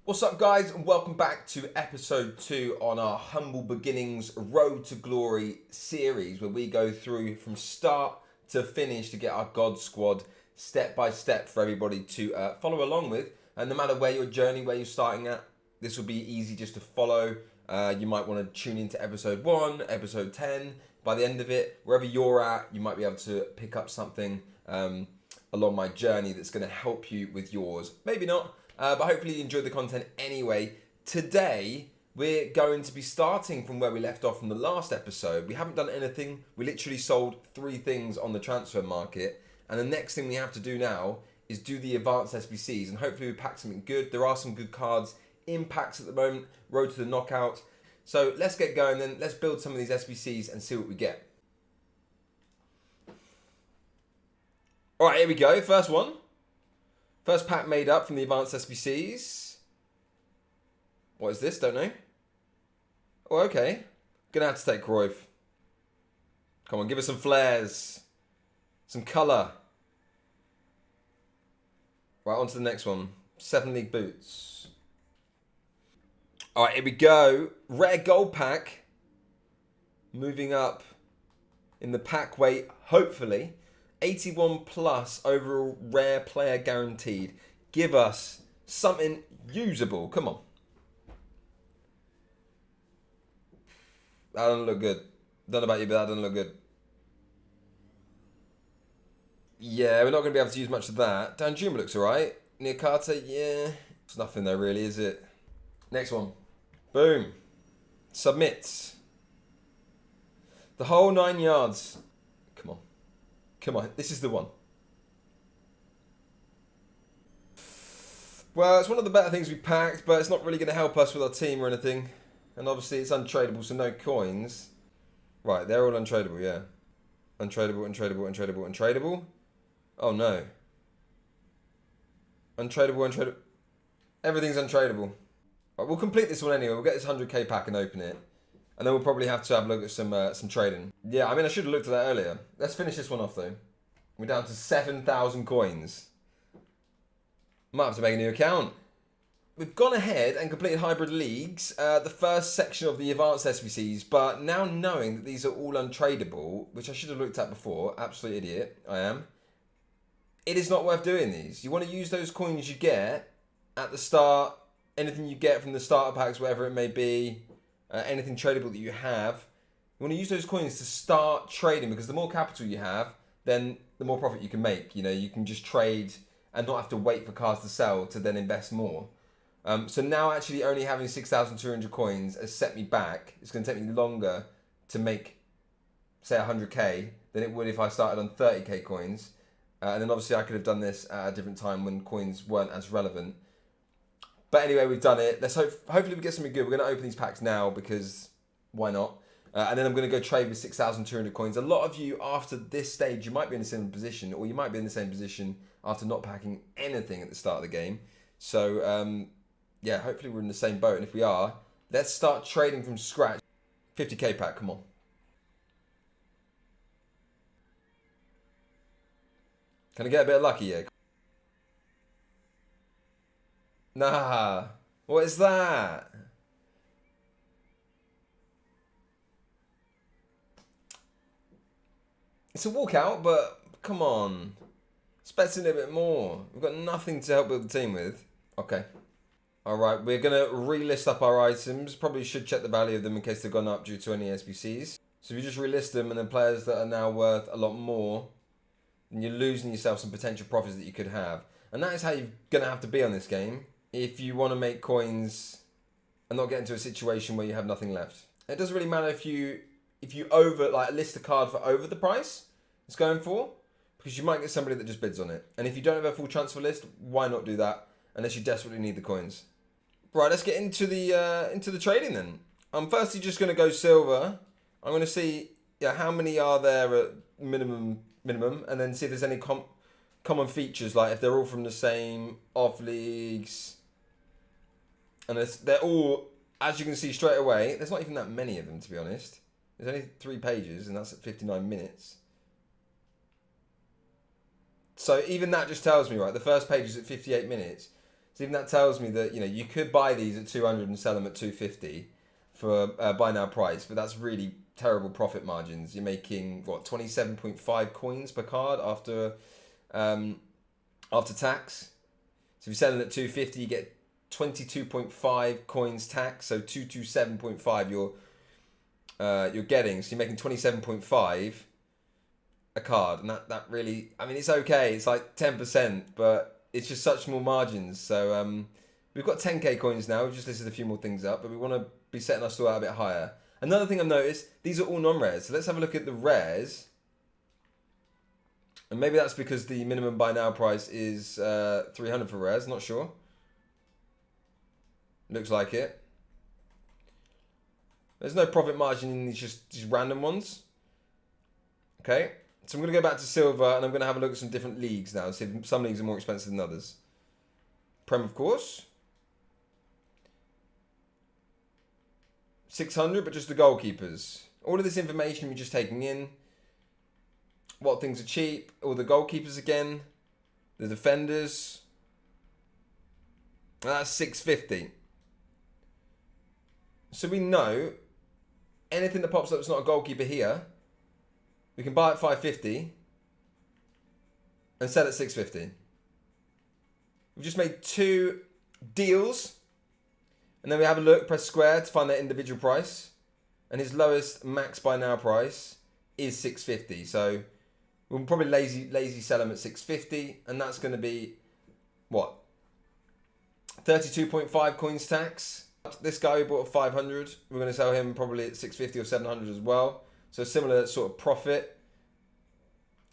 What's up, guys, and welcome back to episode 2 on our Humble Beginnings Road to Glory series, where we go through from start to finish to get our God Squad step by step for everybody to follow along with. And no matter where your journey, where you're starting at, this will be easy just to follow. You might want to tune into episode 1, episode 10. By the end of it, wherever you're at, you might be able to pick up something along my journey that's going to help you with yours. Maybe not. But hopefully you enjoyed the content anyway. Today, we're going to be starting from where we left off from the last episode. We haven't done anything. We literally sold 3 things on the transfer market. And the next thing we have to do now is do the advanced SBCs. And hopefully we pack something good. There are some good cards in packs at the moment. Road to the knockout. So let's get going then. Let's build some of these SBCs and see what we get. Alright, here we go. First one. First pack made up from the advanced SBCs. What is this? Don't know. Oh, okay. Gonna have to take Cruyff. Come on, give us some flares. Some colour. Right, on to the next one. 7 League boots. Alright, here we go. Rare gold pack. Moving up in the pack weight, hopefully. 81 plus overall rare player guaranteed. Give us something usable. Come on. That doesn't look good. Don't know about you, but that doesn't look good. Yeah, we're not going to be able to use much of that. Danjuma looks alright. Niakata, yeah. It's nothing there really, is it? Next one. Boom. Submits. The whole 9 yards. Come on. Come on, this is the one. Well, it's one of the better things we packed, but it's not really going to help us with our team or anything. And obviously it's untradeable, so no coins. Right, they're all untradeable, yeah. Untradeable, untradeable, untradeable, untradeable. Oh no. Untradeable, untradeable. Everything's untradeable. Right, we'll complete this one anyway. We'll get this 100k pack and open it. And then we'll probably have to have a look at some trading. Yeah, I mean, I should have looked at that earlier. Let's finish this one off, though. We're down to 7,000 coins. Might have to make a new account. We've gone ahead and completed hybrid leagues, the first section of the advanced SBCs, but now knowing that these are all untradeable, which I should have looked at before, absolute idiot, I am, it is not worth doing these. You want to use those coins you get at the start, anything you get from the starter packs, whatever it may be, anything tradable that you have. You want to use those coins to start trading, because the more capital you have, then the more profit you can make. You know, you can just trade and not have to wait for cards to sell to then invest more. So now actually only having 6,200 coins has set me back. It's going to take me longer to make, say, 100k than it would if I started on 30k coins. And then obviously I could have done this at a different time when coins weren't as relevant. But anyway, we've done it. Let's hopefully we get something good. We're going to open these packs now because why not? And then I'm going to go trade with 6,200 coins. A lot of you after this stage, you might be in the same position, or you might be in the same position after not packing anything at the start of the game. So yeah, hopefully we're in the same boat. And if we are, let's start trading from scratch. 50k pack, come on. Can I get a bit of lucky here? Nah, what is that? It's a walkout, but come on. Expecting a bit more. We've got nothing to help build the team with. Okay. Alright, we're going to relist up our items. Probably should check the value of them in case they've gone up due to any SBCs. So if you just relist them and then players that are now worth a lot more, then you're losing yourself some potential profits that you could have. And that is how you're going to have to be on this game if you want to make coins and not get into a situation where you have nothing left. It doesn't really matter if you list a card for over the price it's going for, because you might get somebody that just bids on it. And if you don't have a full transfer list, why not do that unless you desperately need the coins? Right, let's get into the trading then. I'm firstly just going to go silver. I'm going to see how many are there at minimum, and then see if there's any common features, like if they're all from the same off leagues. And they're all, as you can see straight away, there's not even that many of them, to be honest. There's only 3 pages, and that's at 59 minutes. So even that just tells me, right, the first page is at 58 minutes. So even that tells me that, you could buy these at 200 and sell them at 250 for buy now price, but that's really terrible profit margins. You're making, 27.5 coins per card after tax. So if you're selling at 250, you get 22.5 coins tax, so 227.5 you're getting. So you're making 27.5 a card, and that really, I mean, it's okay. It's like 10%, but it's just such small margins. So we've got 10k coins now. We've just listed a few more things up, but we want to be setting our store out a bit higher. Another thing I've noticed, these are all non-rares. So let's have a look at the rares. And maybe that's because the minimum buy now price is 300 for rares. Not sure. Looks like it. There's no profit margin in these random ones. Okay. So I'm going to go back to silver and I'm going to have a look at some different leagues now. See if some leagues are more expensive than others. Prem, of course. 600, but just the goalkeepers. All of this information we're just taking in. What things are cheap. All the goalkeepers again. The defenders. That's 650. So we know anything that pops up that's not a goalkeeper here, we can buy at 550 and sell at 650. We've just made 2 deals. And then we have a look, press square to find their individual price. And his lowest max buy now price is 650. So we'll probably lazy sell him at 650. And that's going to be, what? 32.5 coins tax. This guy we bought at 500. We're going to sell him probably at 650 or 700 as well. So similar sort of profit.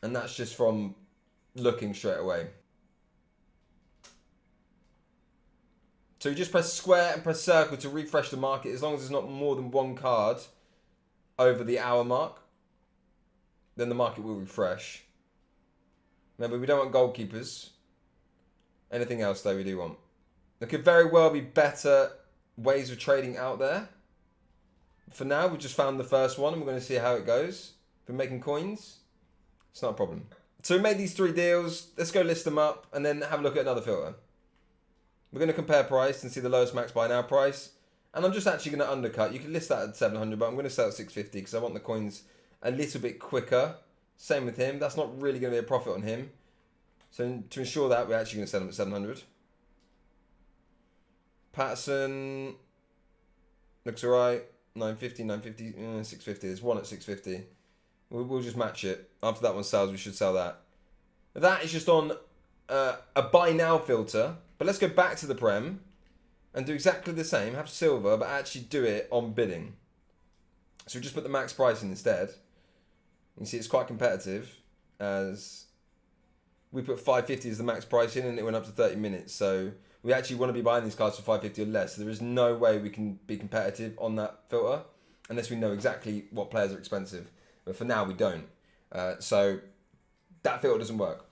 And that's just from looking straight away. So you just press square and press circle to refresh the market as long as there's not more than one card over the hour mark. Then the market will refresh. Remember, we don't want goalkeepers. Anything else though we do want. There could very well be better ways of trading out there. For now, we've just found the first one and we're going to see how it goes. If we're making coins, it's not a problem. So we made these 3 deals. Let's go list them up and then have a look at another filter. We're going to compare price and see the lowest max buy now price. And I'm just actually going to undercut. You can list that at 700, but I'm going to sell at 650 because I want the coins a little bit quicker. Same with him. That's not really going to be a profit on him. So to ensure that, we're actually going to sell him at 700. Patterson looks alright. 950, 950, 650. There's one at 650. We'll just match it. After that one sells, we should sell that. That is just on a buy now filter. But let's go back to the Prem and do exactly the same. Have silver, but actually do it on bidding. So we just put the max price in instead. You can see it's quite competitive as we put 550 as the max price in and it went up to 30 minutes. So we actually want to be buying these cards for 550 or less. So there is no way we can be competitive on that filter unless we know exactly what players are expensive. But for now, we don't. So that filter doesn't work.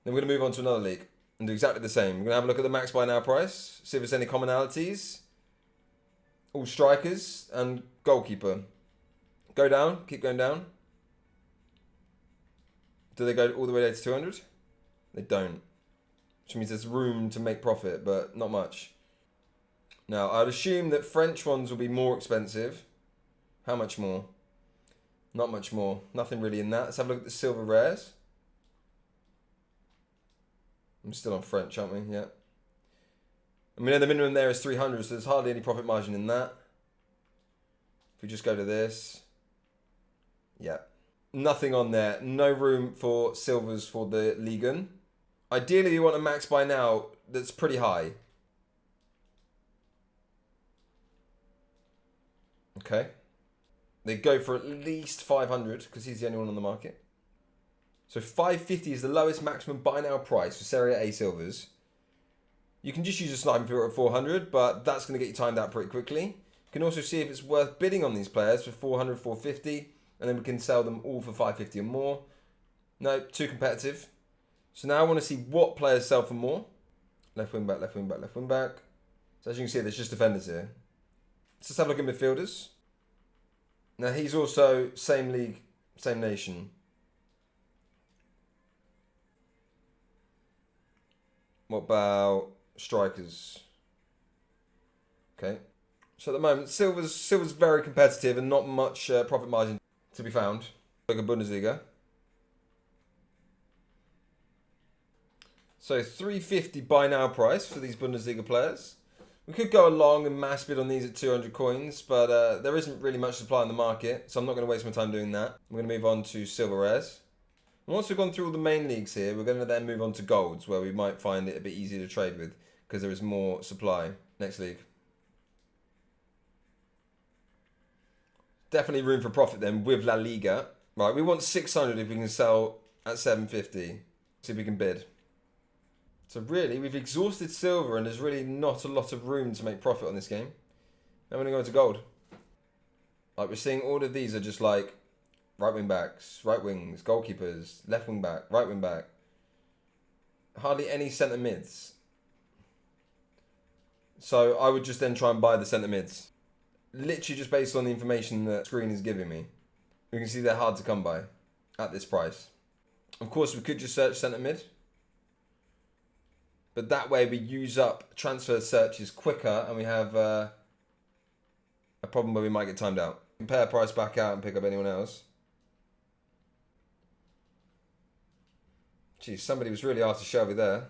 Then we're going to move on to another league and do exactly the same. We're going to have a look at the max buy now price, see if there's any commonalities. All strikers and goalkeeper. Go down, keep going down. Do they go all the way down to 200? They don't. Which means there's room to make profit, but not much. Now, I'd assume that French ones will be more expensive. How much more? Not much more. Nothing really in that. Let's have a look at the silver rares. I'm still on French, aren't we? Yeah. I mean, the minimum there is 300, so there's hardly any profit margin in that. If we just go to this. Yeah. Nothing on there. No room for silvers for the Ligue 1. Ideally, you want a max buy now that's pretty high. Okay. They go for at least 500 because he's the only one on the market. So 550 is the lowest maximum buy now price for Serie A silvers. You can just use a sniping filter at 400, but that's going to get you timed out pretty quickly. You can also see if it's worth bidding on these players for 400, 450, and then we can sell them all for 550 or more. No, too competitive. So now I want to see what players sell for more. Left wing back, left wing back, left wing back. So as you can see, there's just defenders here. Let's just have a look at midfielders. Now he's also same league, same nation. What about strikers. Okay. So at the moment, silver's very competitive and not much profit margin to be found. Look at Bundesliga. So 350 buy now price for these Bundesliga players. We could go along and mass bid on these at 200 coins, but there isn't really much supply in the market, so I'm not going to waste my time doing that. I'm going to move on to silver rares. And once we've gone through all the main leagues here, we're going to then move on to golds, where we might find it a bit easier to trade with, because there is more supply. Next league. Definitely room for profit then with La Liga. Right, we want 600 if we can sell at 750. See if we can bid. So really, we've exhausted silver and there's really not a lot of room to make profit on this game. Now we're going to go into gold. Like we're seeing all of these are just like right wing backs, right wings, goalkeepers, left wing back, right wing back. Hardly any centre mids. So I would just then try and buy the centre mids. Literally just based on the information that the screen is giving me. You can see they're hard to come by at this price. Of course, we could just search centre mid. But that way we use up transfer searches quicker and we have a problem where we might get timed out. Compare price back out and pick up anyone else. Geez, somebody was really after Shelby there.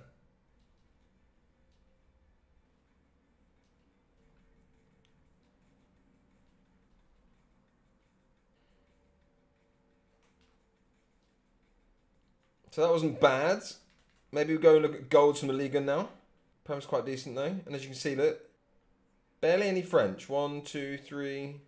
So that wasn't bad. Maybe we'll go and look at golds from the Liga now. Prem's quite decent though. And as you can see, look. Barely any French. 1, 2, 3.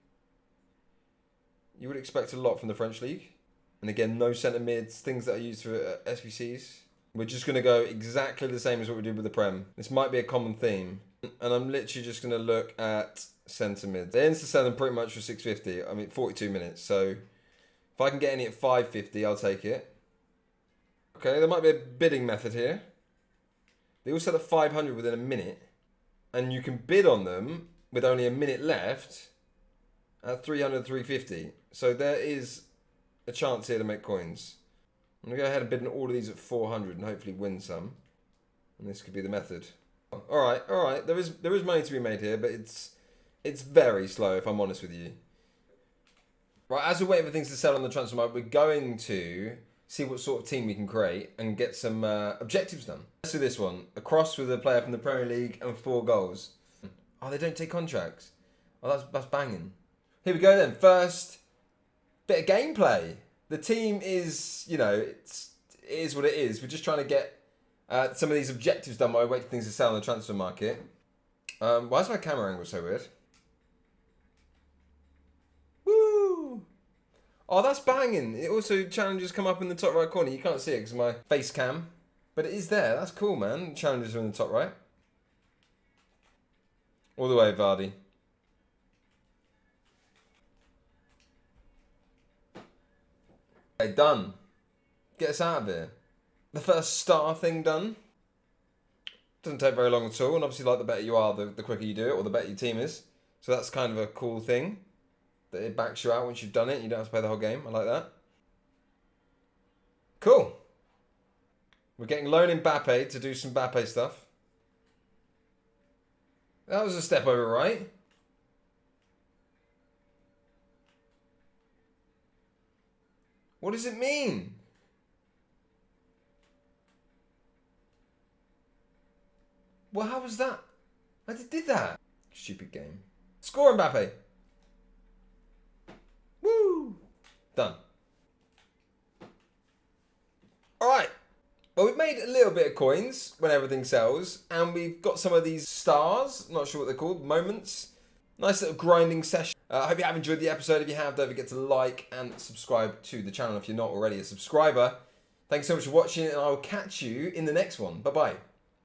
You would expect a lot from the French league. And again, no centre mids, things that are used for SBCs. We're just going to go exactly the same as what we did with the Prem. This might be a common theme. And I'm literally just going to look at centre mids. They insta-sell them pretty much for 650. I mean, 42 minutes. So if I can get any at 550, I'll take it. Okay, there might be a bidding method here. They all sell at 500 within a minute. And you can bid on them with only a minute left at 300, 350. So there is a chance here to make coins. I'm going to go ahead and bid on all of these at 400 and hopefully win some. And this could be the method. Alright. There is money to be made here, but it's very slow if I'm honest with you. Right, as we're waiting for things to sell on the transfer market, we're going to see what sort of team we can create and get some objectives done. Let's do this one. A cross with a player from the Premier League and 4 goals. Oh, they don't take contracts. Oh, that's banging. Here we go then. First bit of gameplay. The team is, you know, it is what it is. We're just trying to get some of these objectives done while we wait for things to sell on the transfer market. Why is my camera angle so weird? Woo! Oh, that's banging. It also challenges come up in the top right corner. You can't see it because of my face cam. But it is there. That's cool, man. Challenges are in the top right. All the way, Vardy. Okay, done. Get us out of here. The first star thing done. Doesn't take very long at all. And obviously, like, the better you are, the quicker you do it, or the better your team is. So that's kind of a cool thing. That it backs you out once you've done it. You don't have to play the whole game. I like that. Cool. We're getting loan Mbappe to do some Mbappe stuff. That was a step over, right? What does it mean? Well, how was that? I did that. Stupid game. Score Mbappe. Woo! Done. Alright. Well, we've made a little bit of coins when everything sells. And we've got some of these stars. Not sure what they're called. Moments. Nice little grinding session. I hope you have enjoyed the episode. If you have, don't forget to like and subscribe to the channel if you're not already a subscriber. Thanks so much for watching. And I will catch you in the next one. Bye-bye.